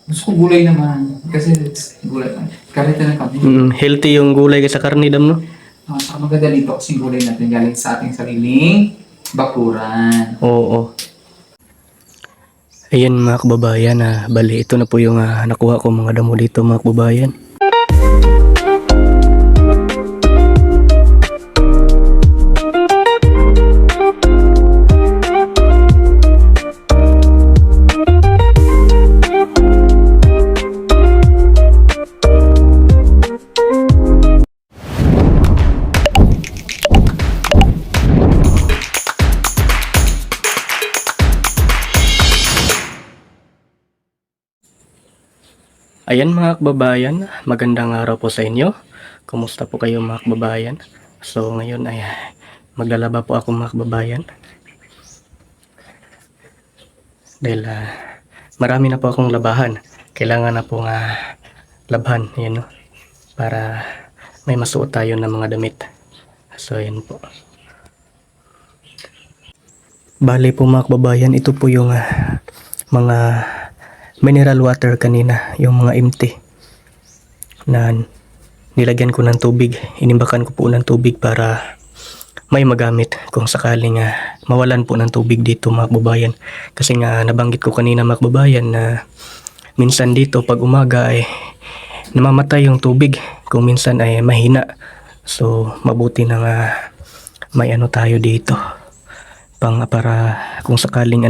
Gusto ko gulay naman. Kasi gulay. Karita na kami. Healthy yung gulay kaysa karne dam, no? Saka maganda dito kasi gulay natin galing sa ating sariling bakuran. Oo. Ayan mga kababayan, bali ito na po yung nakuha ko mga damo dito mga kababayan. Ayan mga kababayan, magandang araw po sa inyo. Kumusta po kayo mga kababayan? So ngayon ay maglalaba po ako mga kababayan. Dahil marami na po akong labahan. Kailangan na po labhan, yan, no? Para may masuot tayo ng mga damit. So yan po. Bali po mga kababayan, ito po yung mga mineral water kanina, yung mga empty na nilagyan ko ng tubig. Inimbakan ko po ng tubig para may magamit kung sakaling mawalan po ng tubig dito mga kababayan. Kasi nga nabanggit ko kanina mga kababayan na minsan dito pag umaga ay namamatay yung tubig, kung minsan ay mahina. So mabuti na may ano tayo dito para kung sakaling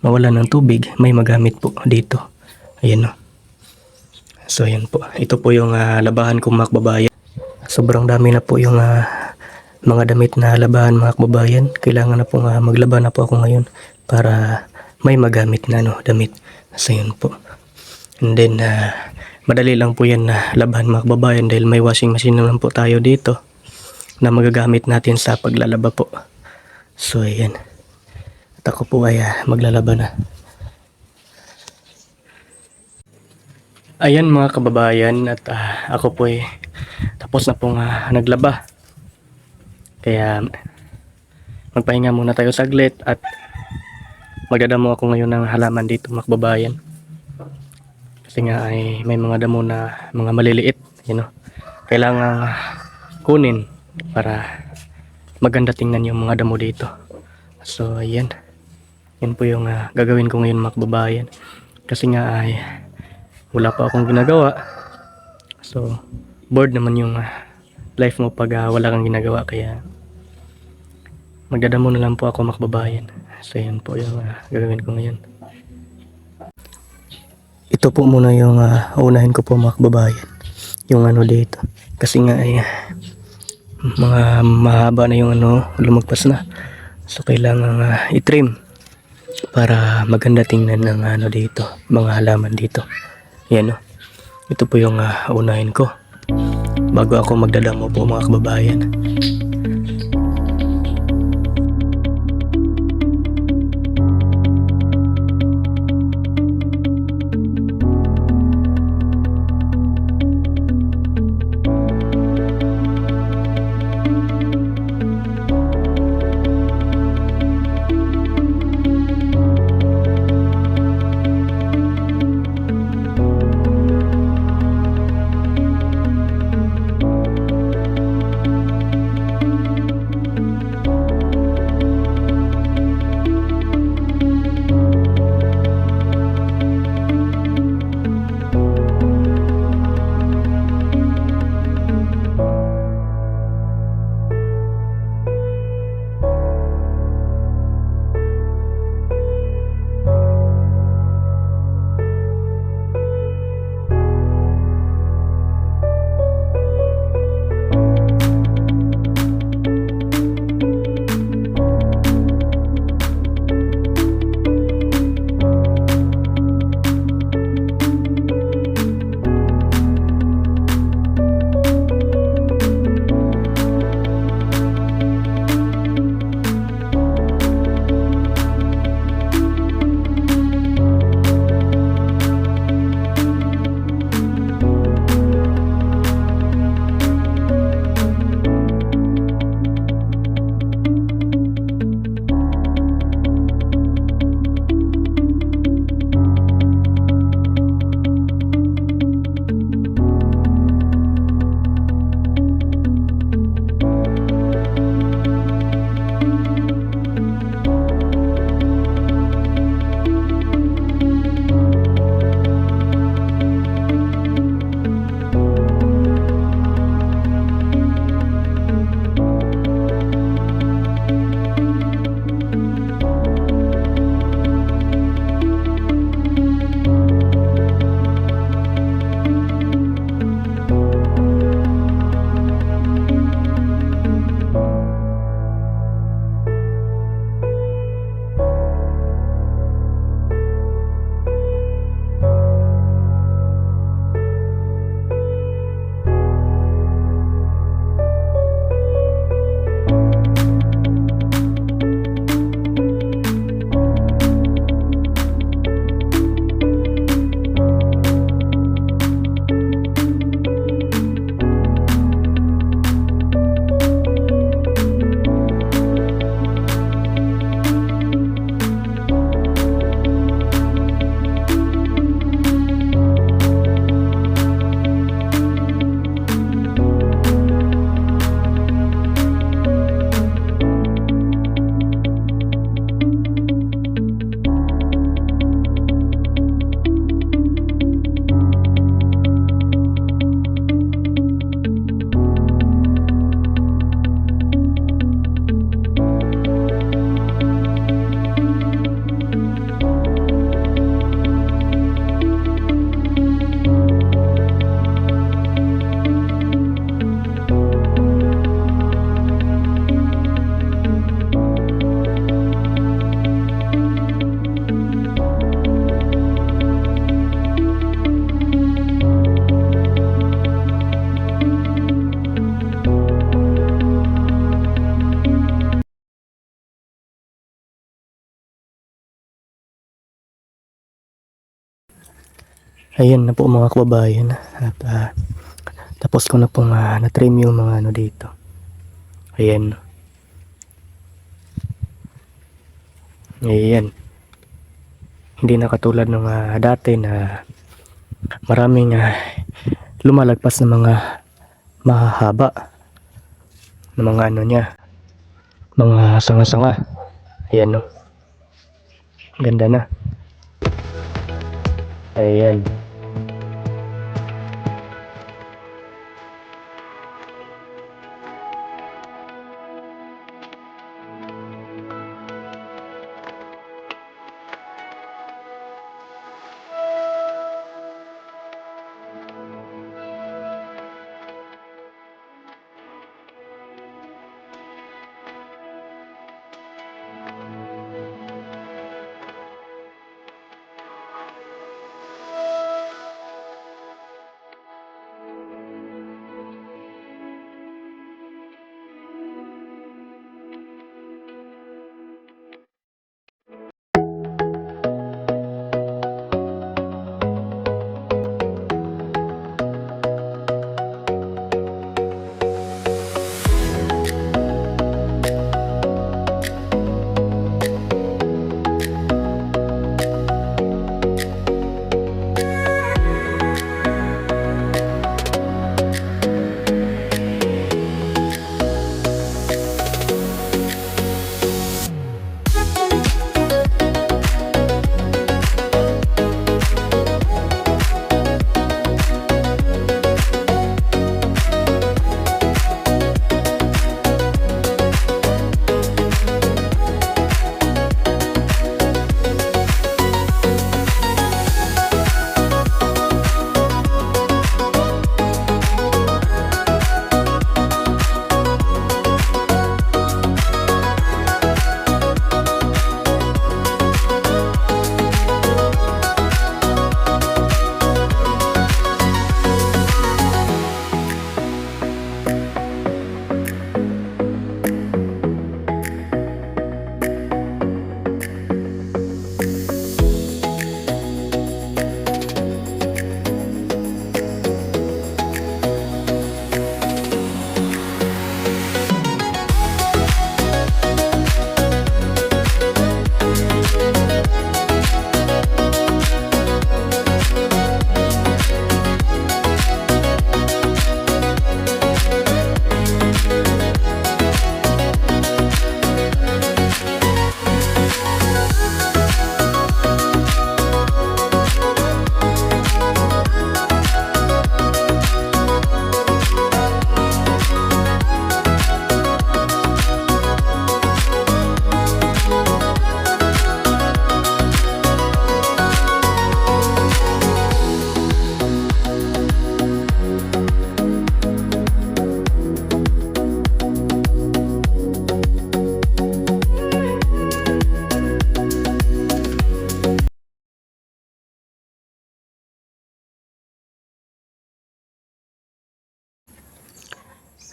mawala ng tubig, may magamit po dito. Ayan, no? So ayan po, ito po yung labahan kong mga kababayan. Sobrang dami na po yung mga damit na labahan mga kababayan. Kailangan na po maglaba na po ako ngayon para may magamit na damit. So yun po. And then madali lang po yan na labahan mga kababayan dahil may washing machine naman po tayo dito na magagamit natin sa paglalaba po. So ayan. At ako po ay maglalaba na. Ayan mga kababayan, at ako po ay tapos na pong naglaba. Kaya magpahinga muna tayo saglit at magdadamo ako ngayon ng halaman dito mga kababayan. Kasi nga ay may mga damo na mga maliliit, kailangan kunin para maganda tingnan yung mga damo dito. So ayan. Yan po yung gagawin ko ngayon mga kababayan. Kasi nga ay wala pa akong ginagawa. So bored naman yung life mo pag wala kang ginagawa. Kaya magdadamo na lang po ako mga kababayan. So yan po yung gagawin ko ngayon. Ito po muna yung unahin ko po mga kababayan. Yung dito. Kasi nga ay mga mahaba na yung lumagpas na. So kailangan i-trim para maganda tingnan ng dito, mga halaman dito. Yan, no? Ito po yung unahin ko bago ako magdadamo po mga kababayan. Ayan na po mga kababayan. At tapos ko na pong na-trim yung mga ano dito. Ayan. Ayan. Hindi na katulad ng dati na maraming lumalagpas na mga mahahaba na mga ano niya, mga sanga-sanga. Ayan, no. Ganda na. Ayan.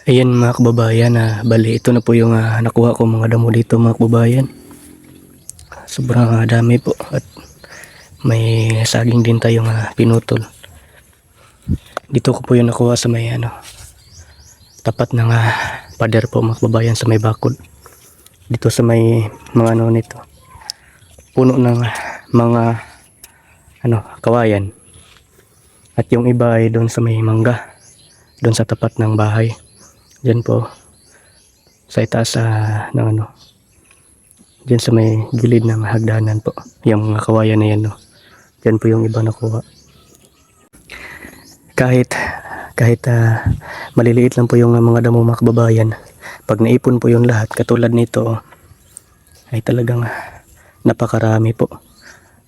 Ayan mga kababayan, bali ito na po yung nakuha ko mga damo dito mga kababayan. Sobrang dami po at may saging din tayong pinutol. Dito ko po yung nakuha sa may tapat ng pader po mga kababayan, sa may bakod. Dito sa may mga ano nito, puno ng mga kawayan. At yung iba ay doon sa may mangga, doon sa tapat ng bahay. Diyan po sa itaas ng diyan sa may gilid ng hagdanan po, yung mga kawayan na yan, no. Diyan po yung iba nakuha. Kahit maliliit lang po yung mga damo mga kababayan, pag naipon po yung lahat katulad nito ay talagang napakarami po.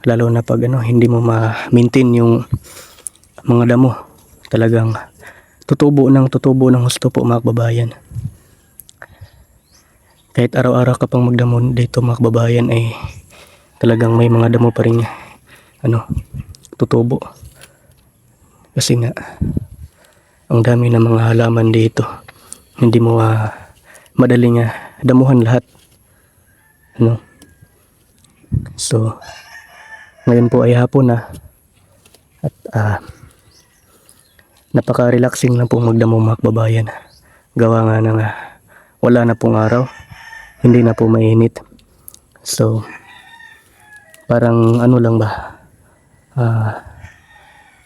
Lalo na pag hindi mo ma-maintain yung mga damo, talagang tutubo ng husto po mga kababayan. Kahit araw-araw ka pang magdamo dito mga kababayan ay talagang may mga damo pa rin tutubo. Kasi nga ang dami ng mga halaman dito, hindi mo madaling damuhan lahat. So ngayon po ay hapon na At napaka-relaxing lang pong magdamo mga kababayan. Gawa nga ng wala na pong araw, hindi na po mainit. So, parang ano lang ba,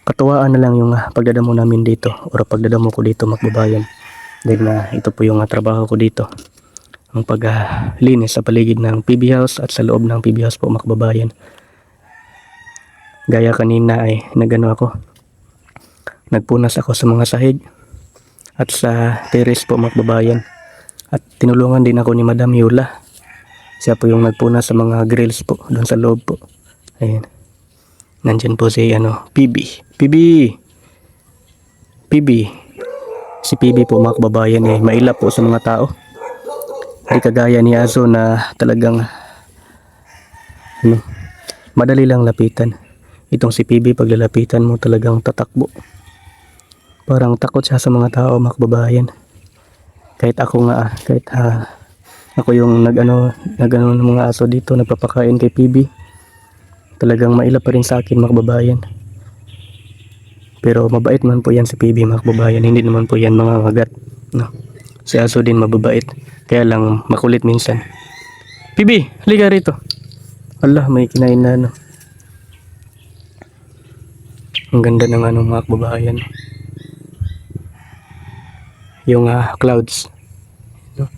katuwaan na lang yung pagdadamo namin dito or pagdadamo ko dito mga kababayan. Dahil ito po yung trabaho ko dito. Ang paglinis sa paligid ng PB House at sa loob ng PB House po mga kababayan. Gaya kanina ay nagano ako. Nagpunas ako sa mga sahig at sa terrace po mga kababayan. At tinulungan din ako ni Madam Yula. Siya po yung nagpunas sa mga grills po doon sa loob po. Ayan. Nandyan po si PB. PB. Si PB po mga kababayan mailap po sa mga tao. Hindi kagaya ni Aso na talagang madali lang lapitan. Itong si PB pag lalapitan mo talagang tatakbo. Parang takot siya sa mga tao mga kababayan. Kahit ako nga ako yung nagano ng mga aso dito, nagpapakain kay PB. Talagang mailap pa rin sa akin mga kababayan. Pero mabait man po yan si PB mga kababayan. Hindi naman po yan mga kagat. No? Si aso din mababait. Kaya lang makulit minsan. PB, halika rito. Allah, may kinain na Ang ganda ng mga kababayan. Yung clouds. No?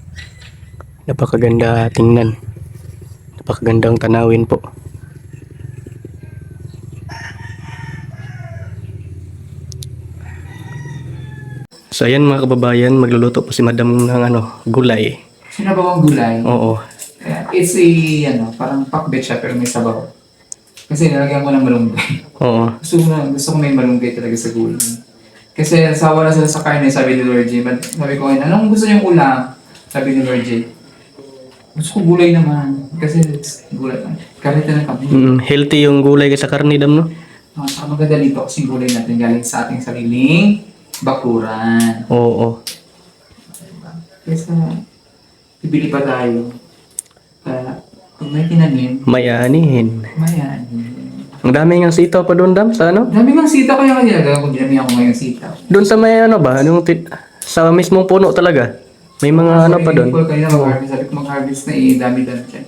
Napakaganda tingnan. Napakagandang tanawin po. So ayan mga kababayan, magluluto po si Madam ng gulay. Sinabawang gulay. Oo. It's parang pakbet siya pero may sabaw. Kasi nilagyan ko ng malunggay. Oo. Gusto ko may malunggay talaga sa gulay. Kasi sawa na sila sa karne, sabi ni Lord J. Sabi ko ngayon, anong gusto niyong ulam? Sabi ni Lord J. Gusto ko gulay naman. Kasi gulay lang. Karita na kami. Healthy yung gulay sa karne, Dam, no? Saka maganda dito kasi gulay natin galing sa ating sariling bakuran. Oo. Kesa, bibili pa tayo. Kaya, pag may tinanim, Mayanin. Ang dami ng sitaw pa doon, Dam, sa Dami ng sitaw kaya ginagawa ko. Dinami ako ngayong sitaw. Doon sa may ba? Sa mismong puno talaga. May mga pa doon. Kanina mag-harvest. Sabi ko mag-harvest na dami-dami dyan.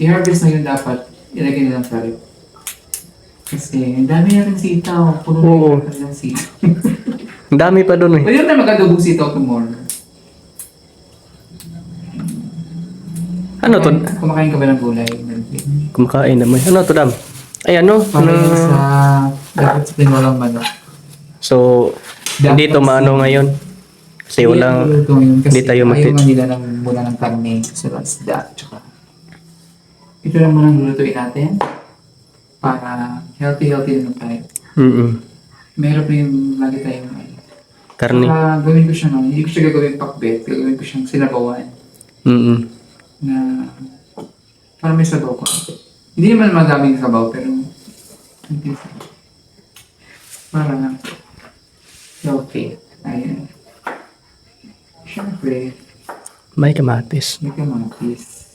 I-harvest na yun dapat. Ilagay na lang sa rep. Kasi, ang dami na rin sitaw. Puno na yung sitaw. Ang dami pa doon Pwede na mag-adobong sitaw tomorrow. Ano to? Kumakain ka ba ng gulay? Kumakain naman. Ano to, Dam? Ay, Parang dapat sa tinolang manok. So, hindi to maano ngayon. Kasi walang, hindi tayo ayaw nga nila mula ng karne sa isda. Tsaka, ito lang muna lulutuin natin para healthy naman tayo. Meron pa yung lagi tayong karne. Gawin ko siya hindi ko siya gagawin pakbet. Gagawin ko siyang sinabawan. Na parang may sabaw ko. Hindi naman madaming sabaw pero parang okay. Ayan. Siyempre, May kamatis. may kamatis.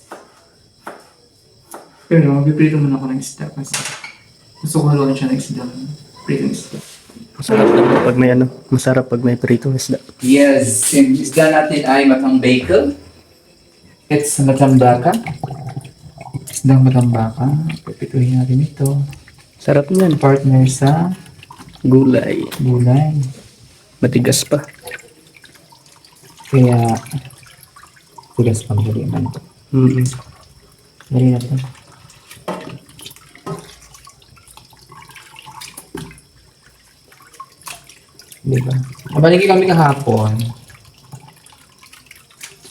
Pero magpiprito muna ako ng isda kasi gusto ko haluan siya ng isda. Pritong isda. Masarap pag may pritong isda. Yes, yung isda natin ay matang bacon. It's matambaka. Isdang matambaka. Pipituhin natin ito. Sarap niyan. Partner sa Gulay. gulay. Matigas pa. Kaya, tigas pang dali man. Dali natin. Diba? Nabaligi kami kahapon.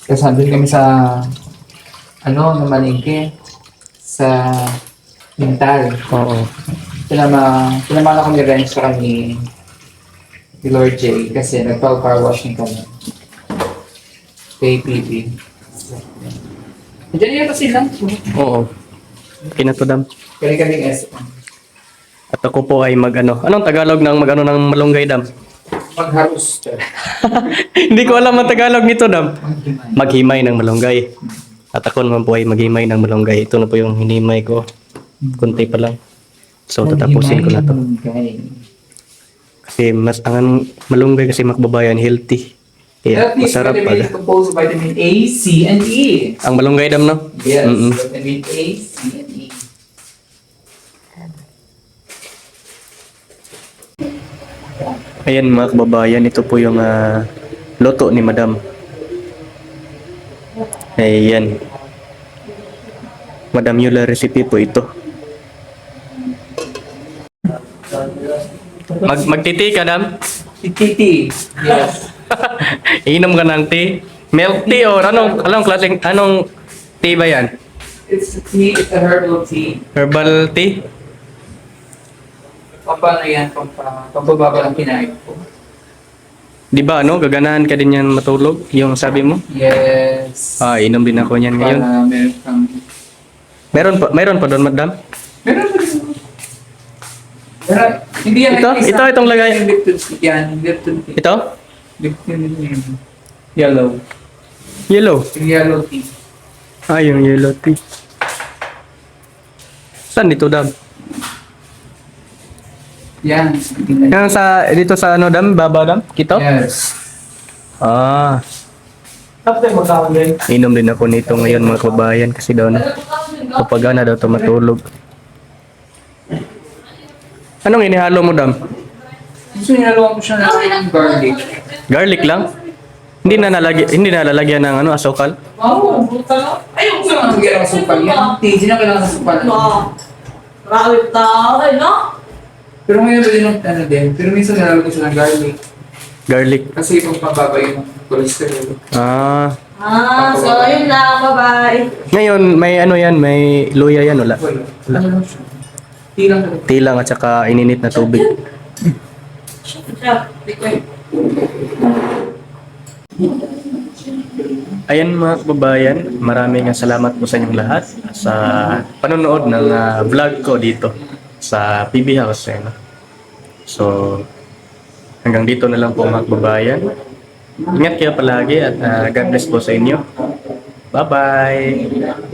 Kasabing kami sa namalingke sa Mintal. Oo. Pinamala kami rin sa kami ni Lord J kasi nagpa-car washing kami. Kay PB. Diyan yata sila. Oo. Kinatudam. Kali-kaling SM. At ako po ay Anong Tagalog ng ng malunggay, Dam? Mag-harvest. Hindi ko alam ang Tagalog nito, Dam. Maghimay. Maghimay ng malunggay. At ako naman po ay maghimay ng malunggay. Ito na po yung hinimay ko. Kunti pa lang. So, tatapusin ko na to. Maghimay ng malunggay. Kasi mas ang malunggay kasi mga kababayan healthy. Kaya Healthy masarap vitamin pala. is composed of vitamin A, C, and E. Ang malunggay dam no? Yes, Mm-mm. vitamin A, C, and E. Ayan mga kababayan, ito po yung loto ni Madam. Ayan. Madam Yula recipe po ito. Magtiti ka, Dam? Titi. Yes. Inom ka ng tea? Milk tea or anong klaseng, anong tea ba yan? It's a tea, it's a herbal tea. Herbal tea? Pampano yan, pampababa ng kinain ko. Di ba gaganahan ka din yan matulog? Yung sabi mo? Yes. Inom din ako niyan ngayon. Para meron kang... Meron pa doon, Madam? Meron pa rin. Pero, hindi yan. Itong lagay. Yung Lipton tea yan. Lipton tea. Ito? Lipton tea. Yellow. Yellow. Yung yellow tea. Yung yellow tea. Saan dito, Dam? Yan. Yan dito sa Dam? Baba, Dam? Kito? Yes. Tapos tayo magkakaroon din. Inom din ako nito ngayon mga kababayan kasi daw kapagana daw ito matulog. Anong inihalo mo, Dam? Gusto nilaluan ko siya ng garlic. Garlic lang? Hindi na lalagyan ng asukal? Wow, brutal. Ayun, gusto naman nagyan ng sukal yan. TG na kailangan ng sukal. Maraming tao, no? Pero ngayon ba din ng din? Pero minsan nilalagyan ko siya ng garlic. Garlic. Kasi itong pababa yung cholesterol. So yun na, bye-bye. Ngayon, may luya yan, wala? Wala. Ano lang siya? Tilang talaga. Tilang at saka ininit na tubig. Ayan mga kababayan, maraming salamat po sa inyong lahat sa panonood ng vlog ko dito sa PB House. So, hanggang dito na lang po mga kababayan. Ingat kayo palagi at God bless po sa inyo. Bye-bye!